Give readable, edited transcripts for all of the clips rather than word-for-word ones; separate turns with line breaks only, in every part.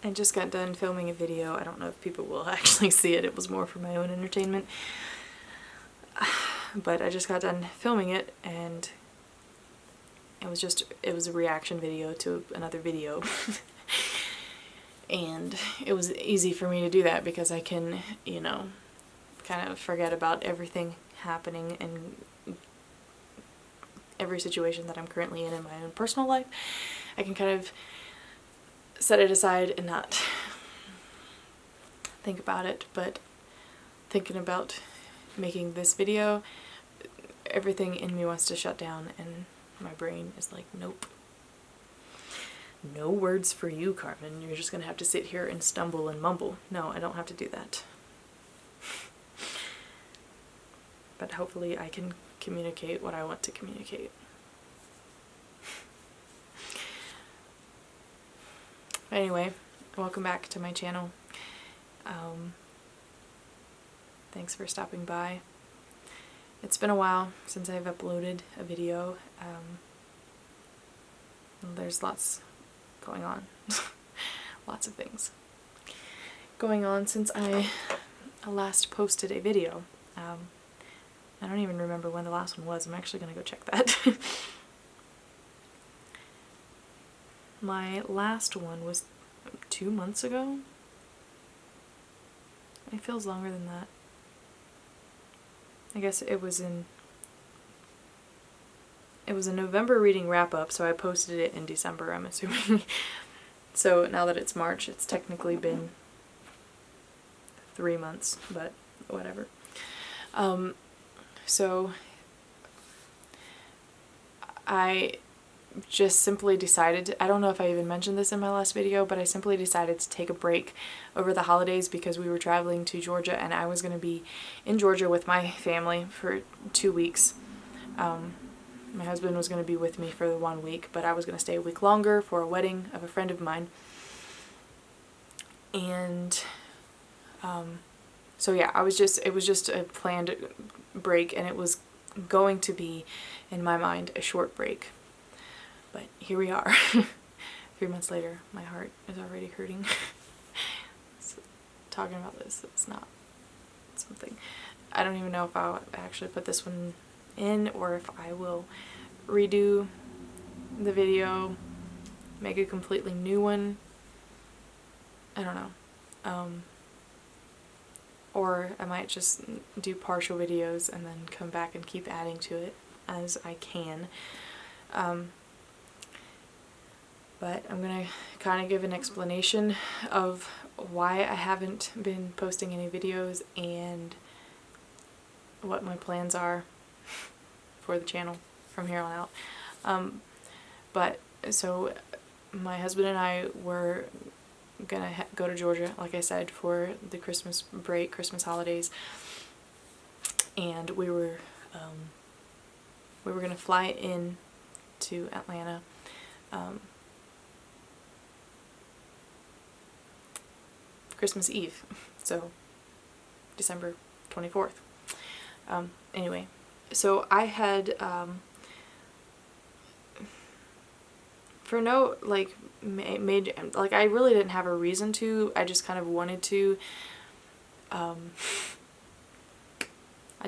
I just got done filming a video. I don't know if people will actually see it. It was more for my own entertainment. But I just got done filming it, and it was a reaction video to another video. And it was easy for me to do that because I can, you know, kind of forget about everything happening and every situation that I'm currently in my own personal life. I can kind of set it aside and not think about it, but thinking about making this video, everything in me wants to shut down and my brain is like, nope. No words for you, Carmen. You're just gonna have to sit here and stumble and mumble. No, I don't have to do that. But hopefully I can communicate what I want to communicate. Anyway, welcome back to my channel. Thanks for stopping by. It's been a while since I've uploaded a video. There's lots going on. Lots of things going on since I last posted a video. I don't even remember when the last one was. I'm actually gonna go check that. My last one was 2 months ago. It feels longer than that. I guess it was a November reading wrap-up, so I posted it in December, I'm assuming. So now that it's March, it's technically been 3 months, but whatever. So I just simply decided, I don't know if I even mentioned this in my last video, but I simply decided to take a break over the holidays because we were traveling to Georgia and I was going to be in Georgia with my family for 2 weeks. My husband was going to be with me for the 1 week, but I was going to stay a week longer for a wedding of a friend of mine. And so yeah, it was just a planned break, and it was going to be, in my mind, a short break. But here we are. 3 months later, my heart is already hurting. So, talking about this, it's not something. I don't even know if I'll actually put this one in or if I will redo the video, make a completely new one. I don't know. Or I might just do partial videos and then come back and keep adding to it as I can. But I'm gonna kind of give an explanation of why I haven't been posting any videos and what my plans are for the channel from here on out. But so my husband and I were gonna go to Georgia, like I said, for the Christmas break, Christmas holidays, and we were gonna fly in to Atlanta Christmas Eve, so December 24th. Anyway, so I had for no major, I really didn't have a reason to. I just kind of wanted to. I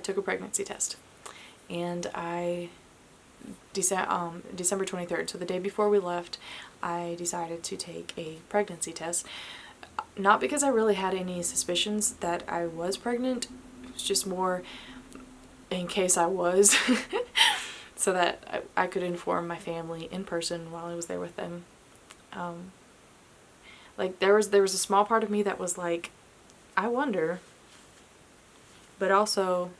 took a pregnancy test, and December 23rd, so the day before we left, I decided to take a pregnancy test. Not because I really had any suspicions that I was pregnant. It was just more in case I was. So that I could inform my family in person while I was there with them. Like there was a small part of me that was like, I wonder, but also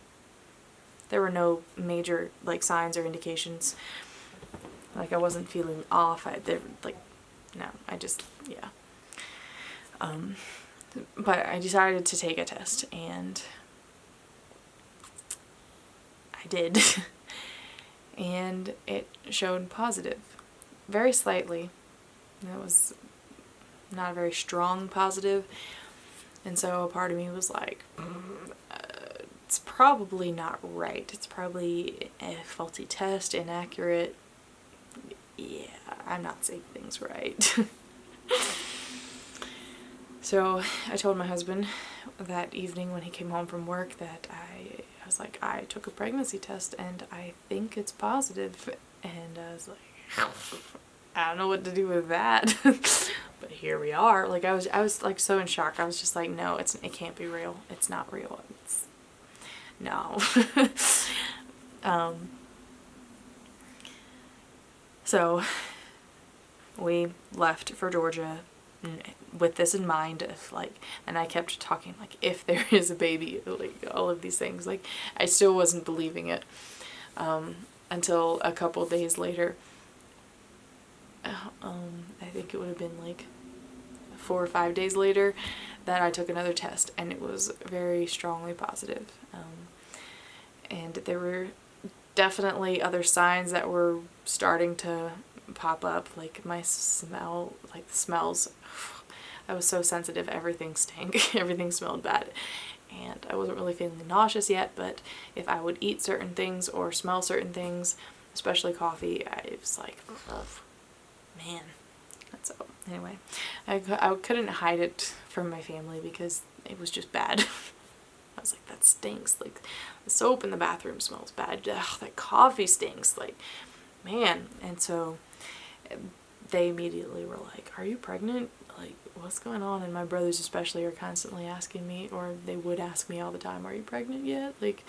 there were no major signs or indications. Like I wasn't feeling off. But I decided to take a test, and I did. And it showed positive, very slightly. It was not a very strong positive, and so a part of me was like, it's probably not right. It's probably a faulty test, inaccurate. Yeah, I'm not saying things right. So I told my husband that evening when he came home from work that I was like, I took a pregnancy test and I think it's positive. And I was like, I don't know what to do with that. But here we are. Like I was like so in shock. I was just like, no, it can't be real. It's not real. No. So we left for Georgia with this in mind, if like, and I kept talking like, if there is a baby, like all of these things, like I still wasn't believing it, until a couple days later. I think it would have been like 4 or 5 days later that I took another test, and it was very strongly positive. And there were definitely other signs that were starting to pop up, like my smell, like the smells. I was so sensitive, everything stank, everything smelled bad. And I wasn't really feeling nauseous yet, but if I would eat certain things or smell certain things, especially coffee, I was like, oh, man. So anyway, I couldn't hide it from my family because it was just bad. I was like, that stinks. Like, the soap in the bathroom smells bad. Ugh, that coffee stinks. Like, man. And so they immediately were like, are you pregnant? Like, what's going on? And my brothers especially are constantly asking me, or they would ask me all the time, are you pregnant yet? Like,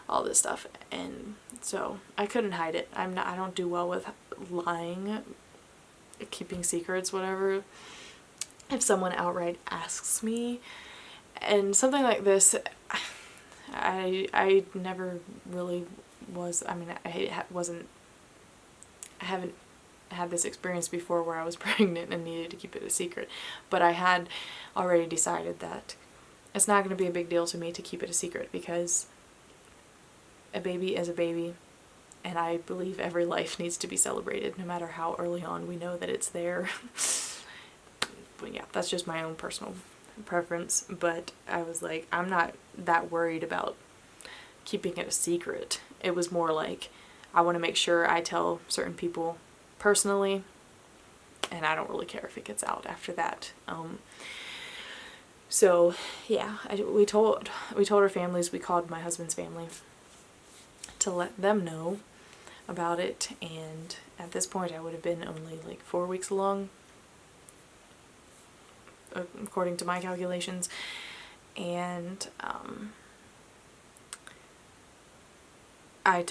all this stuff. And so I couldn't hide it. I don't do well with lying, keeping secrets, whatever. If someone outright asks me, and something like this, I never really was, I mean, I haven't had this experience before where I was pregnant and needed to keep it a secret, but I had already decided that it's not going to be a big deal to me to keep it a secret, because a baby is a baby, and I believe every life needs to be celebrated, no matter how early on we know that it's there. But yeah, that's just my own personal preference, but I was like, I'm not that worried about keeping it a secret. It was more like, I want to make sure I tell certain people personally, and I don't really care if it gets out after that. So yeah, we told our families. We called my husband's family to let them know about it, and at this point I would have been only like 4 weeks along, according to my calculations. And I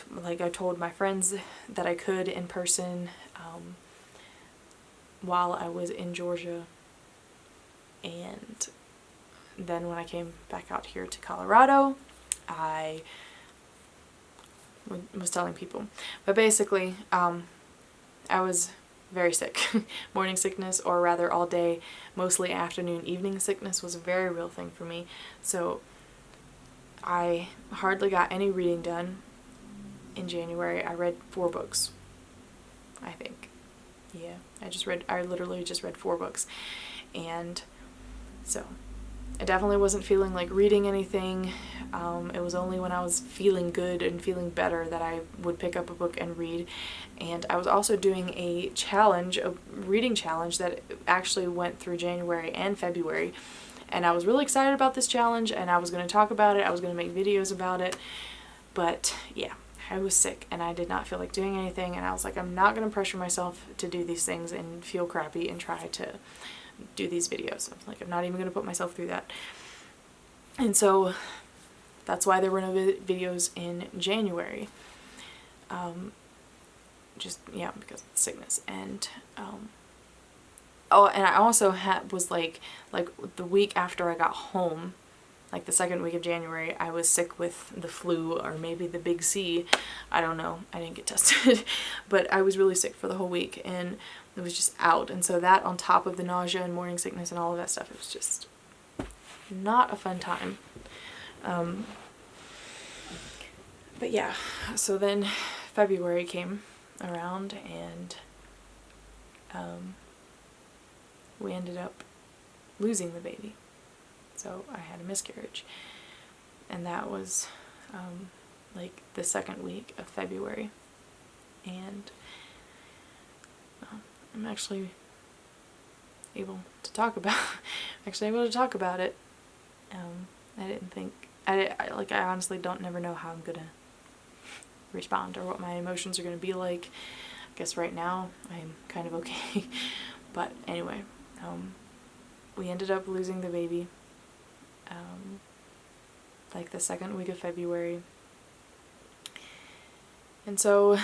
told my friends that I could in person while I was in Georgia, and then when I came back out here to Colorado, I was telling people. But basically, I was very sick. Morning sickness, or rather all day, mostly afternoon, evening sickness was a very real thing for me. So I hardly got any reading done in January. I read 4 books, I think. Yeah, I literally just read 4 books. And so I definitely wasn't feeling like reading anything. It was only when I was feeling good and feeling better that I would pick up a book and read. And I was also doing a reading challenge that actually went through January and February. And I was really excited about this challenge, and I was going to talk about it. I was going to make videos about it. But yeah, I was sick and I did not feel like doing anything. And I was like, I'm not going to pressure myself to do these things and feel crappy and try to do these videos. I'm not even going to put myself through that. And so that's why there were no videos in January. Just, yeah, because of the sickness. And, and I also was like the week after I got home, like the second week of January, I was sick with the flu, or maybe the big C. I don't know. I didn't get tested. But I was really sick for the whole week, and it was just out. And so that, on top of the nausea and morning sickness and all of that stuff, it was just not a fun time. But yeah, so then February came around, and we ended up losing the baby. So I had a miscarriage, and that was like the second week of February. And I'm actually able to talk about it. I didn't think, I honestly don't never know how I'm gonna respond or what my emotions are gonna be like. I guess right now I'm kind of okay. But anyway, we ended up losing the baby like the second week of February. And so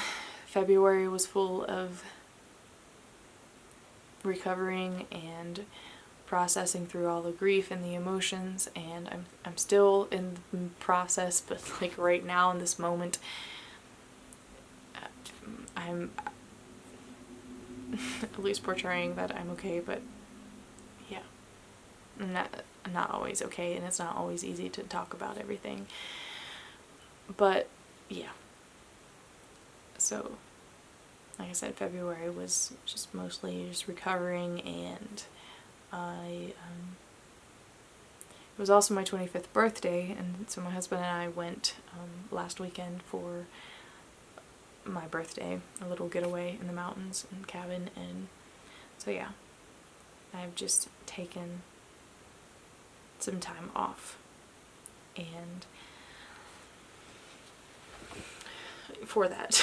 February was full of recovering and processing through all the grief and the emotions, and I'm still in the process, but like right now in this moment, I'm at least portraying that I'm okay, but yeah, I'm not always okay, and it's not always easy to talk about everything. But yeah, so like I said, February was just mostly just recovering, and it was also my 25th birthday, and so my husband and I went last weekend for my birthday, a little getaway in the mountains and cabin, and so yeah, I've just taken some time off, and for that,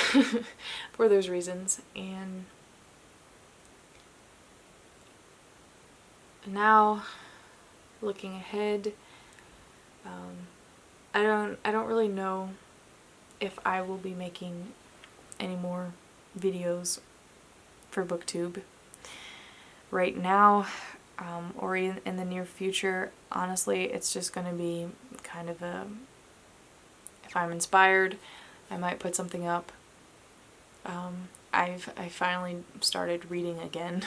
for those reasons. And now, looking ahead, I don't really know if I will be making any more videos for BookTube right now, or in the near future. Honestly, it's just going to be kind of if I'm inspired, I might put something up. I finally started reading again,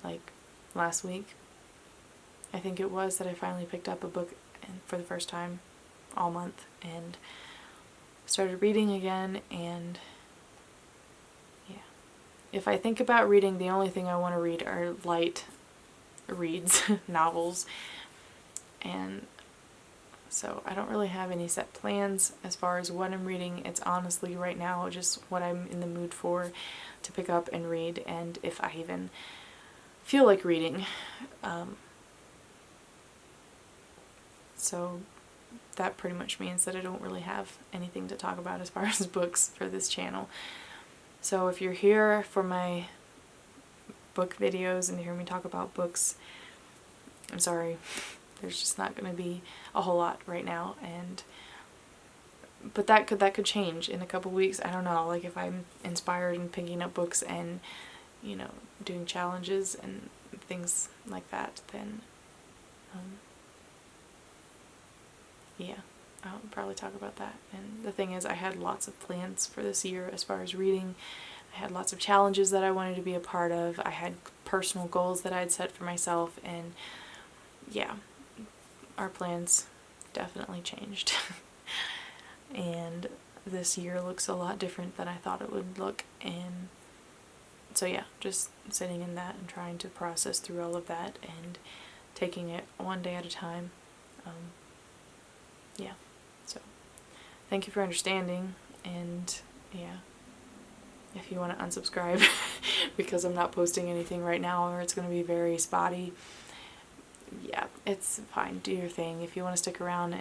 like last week, I think it was, that I finally picked up a book for the first time all month and started reading again. And yeah, if I think about reading, the only thing I want to read are light reads, novels, and so I don't really have any set plans as far as what I'm reading. It's honestly right now just what I'm in the mood for to pick up and read, and if I even feel like reading. So that pretty much means that I don't really have anything to talk about as far as books for this channel. So if you're here for my book videos and hear me talk about books, I'm sorry, there's just not going to be a whole lot right now, but that could change in a couple weeks. I don't know, like if I'm inspired and picking up books and, you know, doing challenges and things like that, then yeah, I'll probably talk about that. And the thing is, I had lots of plans for this year as far as reading. I had lots of challenges that I wanted to be a part of. I had personal goals that I'd set for myself, and yeah, our plans definitely changed. And this year looks a lot different than I thought it would look, and so yeah, just sitting in that and trying to process through all of that and taking it one day at a time. Yeah, so thank you for understanding, and yeah, if you want to unsubscribe because I'm not posting anything right now, or it's going to be very spotty, yeah, it's fine, do your thing. If you want to stick around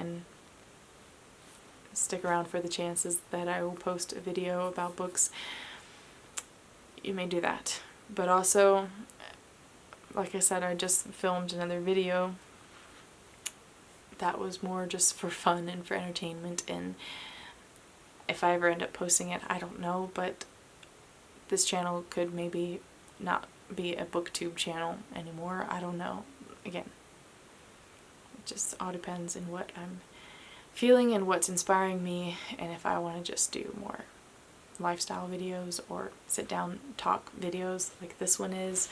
for the chances that I will post a video about books, you may do that. But also, like I said, I just filmed another video that was more just for fun and for entertainment, and if I ever end up posting it, I don't know, but this channel could maybe not be a BookTube channel anymore. I don't know. Again, it just all depends on what I'm feeling and what's inspiring me, and if I want to just do more lifestyle videos or sit down talk videos like this one is,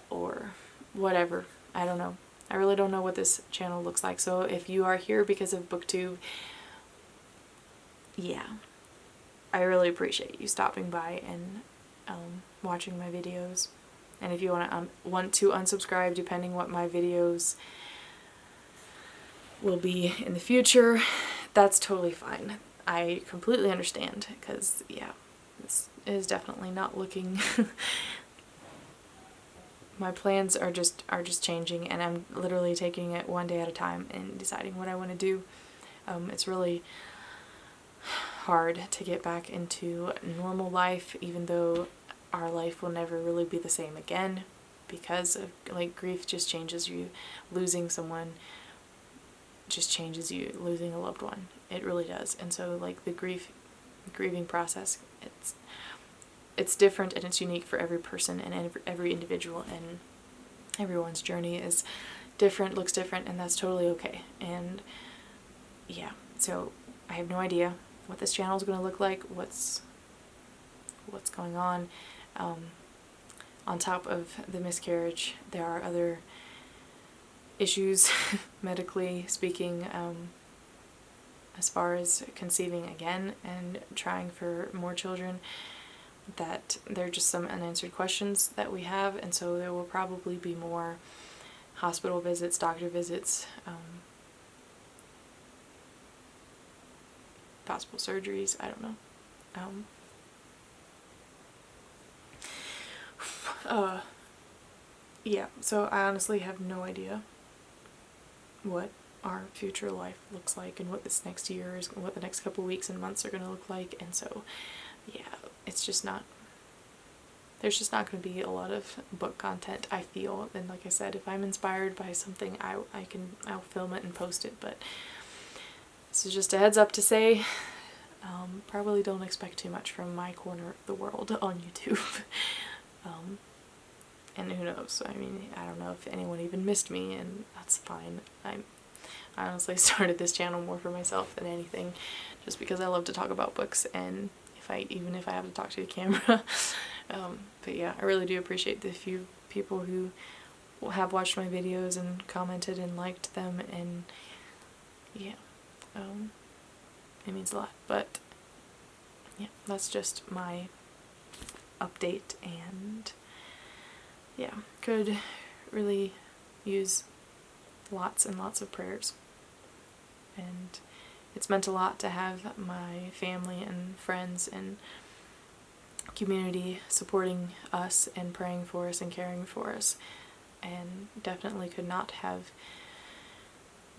or whatever. I don't know. I really don't know what this channel looks like. So if you are here because of BookTube, yeah, I really appreciate you stopping by and watching my videos. And if you want to unsubscribe, depending what my videos will be in the future, that's totally fine. I completely understand, because yeah, this is definitely not looking my plans are just changing, and I'm literally taking it one day at a time and deciding what I want to do. It's really hard to get back into normal life, even though our life will never really be the same again, because of, like, grief just changes you. Losing someone just changes you. Losing a loved one, it really does. And so, like, the grieving process, it's different and it's unique for every person and every individual, and everyone's journey is different, looks different, and that's totally okay. And yeah, so I have no idea what this channel is going to look like, what's going on. On top of the miscarriage, there are other issues, medically speaking, as far as conceiving again and trying for more children, that there are just some unanswered questions that we have, and so there will probably be more hospital visits, doctor visits, possible surgeries, I don't know. Yeah, so I honestly have no idea what our future life looks like and what this next year is, what the next couple weeks and months are going to look like, and so yeah, it's just not, there's just not going to be a lot of book content, I feel. And like I said, if I'm inspired by something, I'll film it and post it, but this is just a heads up to say, probably don't expect too much from my corner of the world on YouTube. And who knows, I mean, I don't know if anyone even missed me, and that's fine. I honestly started this channel more for myself than anything, just because I love to talk about books, and even if I have to talk to the camera. But yeah, I really do appreciate the few people who have watched my videos and commented and liked them, and yeah, it means a lot. But yeah, that's just my update, and yeah, could really use lots and lots of prayers. And it's meant a lot to have my family and friends and community supporting us and praying for us and caring for us, and definitely could not have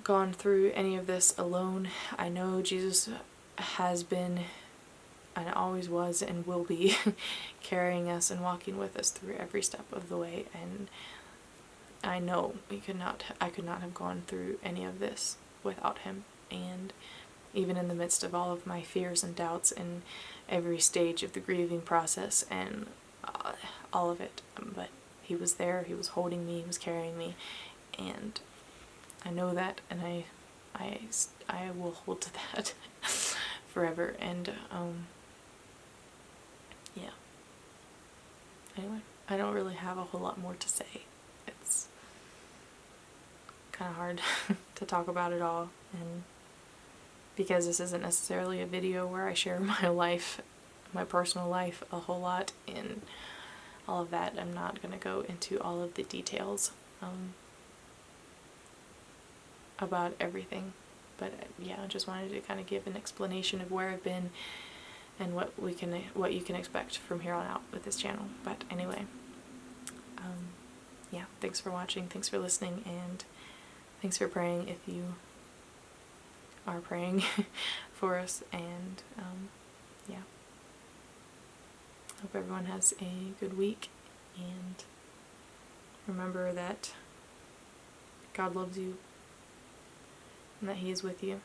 gone through any of this alone. I know Jesus has been, and always was and will be, carrying us and walking with us through every step of the way, and I know I could not have gone through any of this without him. And even in the midst of all of my fears and doubts and every stage of the grieving process and all of it, but he was there, he was holding me, he was carrying me, and I know that, and I will hold to that forever. And yeah, anyway, I don't really have a whole lot more to say. It's kind of hard to talk about it all, and because this isn't necessarily a video where I share my life, my personal life a whole lot and all of that, I'm not going to go into all of the details about everything. But yeah, I just wanted to kind of give an explanation of where I've been and what you can expect from here on out with this channel. But anyway, yeah, thanks for watching, thanks for listening, and thanks for praying if you are praying for us. And yeah, hope everyone has a good week, and remember that God loves you and that he is with you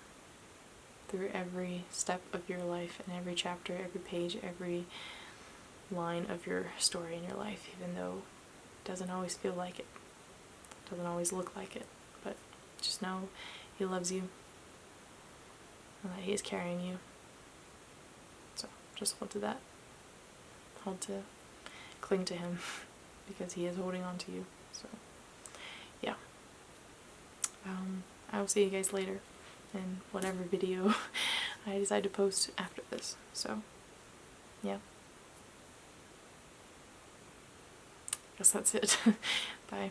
through every step of your life and every chapter, every page, every line of your story in your life, even though it doesn't always feel like it, doesn't always look like it. But just know he loves you and that he is carrying you. So just hold to that. Cling to him because he is holding on to you. So yeah, I will see you guys later in whatever video I decide to post after this. So yeah, guess that's it. Bye.